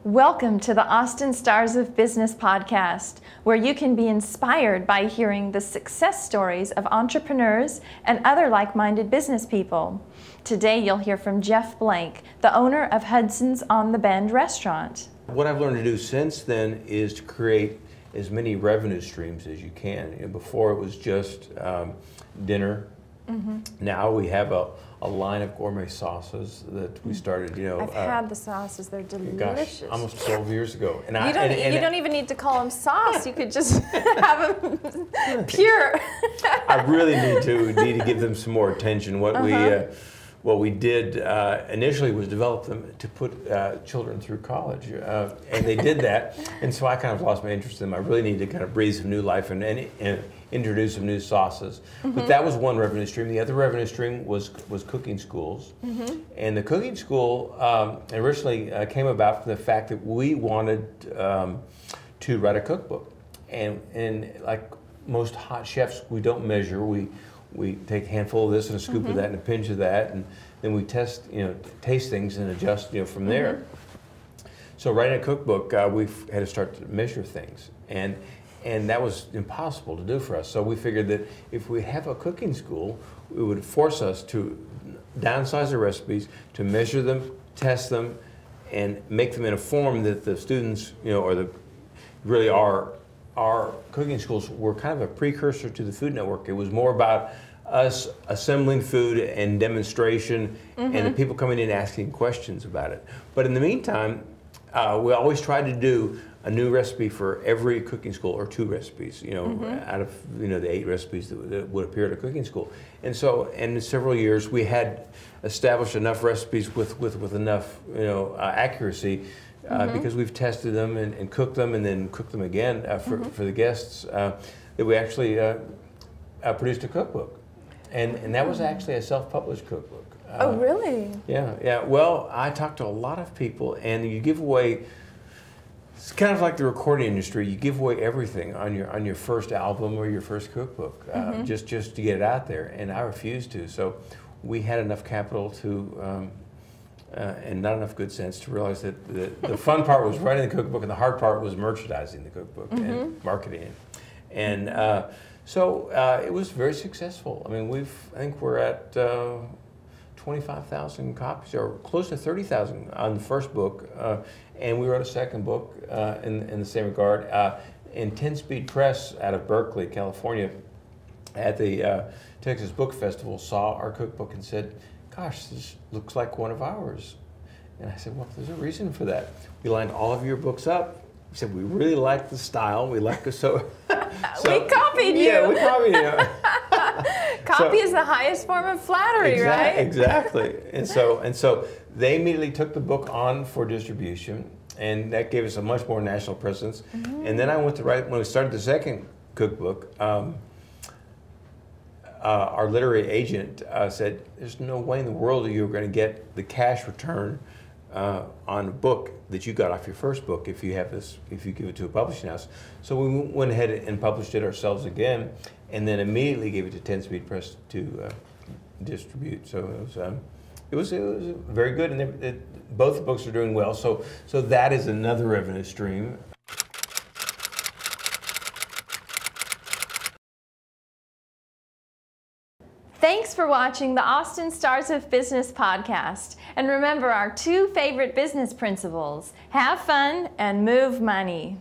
Welcome to the Austin Stars of Business podcast, where you can be inspired by hearing the success stories of entrepreneurs and other like-minded business people. Today you'll hear from Jeff Blank, the owner of Hudson's on the Bend restaurant. What I've learned to do since then is to create as many revenue streams as you can. Before it was just dinner. Now we have a line of gourmet sauces that we started, I've had the sauces, they're delicious. Gosh, almost 12 years ago. And you don't even need to call them sauce, you could just have them pure. I really need to give them some more attention. What we did initially was develop them to put children through college, and they did that. And so I kind of lost my interest in them. I really need to kind of breathe some new life and introduce some new sauces. But that was one revenue stream. The other revenue stream was cooking schools. And the cooking school originally came about from the fact that we wanted to write a cookbook. And like most hot chefs, we don't measure. We take a handful of this and a scoop of that and a pinch of that, and then we taste things and adjust, from there. So writing a cookbook, we had to start to measure things, and that was impossible to do for us. So we figured that if we have a cooking school, it would force us to downsize the recipes, to measure them, test them, and make them in a form that the students, really are. Our cooking schools were kind of a precursor to the Food Network. It was more about us assembling food and demonstration and the people coming in asking questions about it. But in the meantime, we always tried to do a new recipe for every cooking school, or 2 recipes, out of the 8 recipes that would appear at a cooking school. And so, in several years, we had established enough recipes with enough accuracy. Because we've tested them and cooked them and then cooked them again for the guests, that we actually produced a cookbook. And that was actually a self-published cookbook. Oh, really? Yeah. Well, I talked to a lot of people, and you give away, it's kind of like the recording industry, you give away everything on your first album or your first cookbook, just to get it out there, and I refused to. So we had enough capital to and not enough good sense to realize that the fun part was writing the cookbook and the hard part was merchandising the cookbook and marketing it. And so it was very successful. I mean, I think we're at 25,000 copies, or close to 30,000 on the first book. And we wrote a second book in the same regard. And 10-Speed Press out of Berkeley, California, at the Texas Book Festival saw our cookbook and said, "Gosh, this looks like one of ours." And I said, "Well, there's a reason for that. We lined all of your books up. We said, we really like the style. We like the so we copied you. Yeah, we copied you. Copy is the highest form of flattery, right? Exactly. And so they immediately took the book on for distribution, and that gave us a much more national presence. And then I went to write, when we started the second cookbook, our literary agent said, "There's no way in the world that you're going to get the cash return on a book that you got off your first book if you give it to a publishing house." So we went ahead and published it ourselves again, and then immediately gave it to 10-Speed Press to distribute. So it was very good, and both the books are doing well. So that is another revenue stream. Thanks for watching the Austin Stars of Business podcast. And remember our 2 favorite business principles: have fun and move money.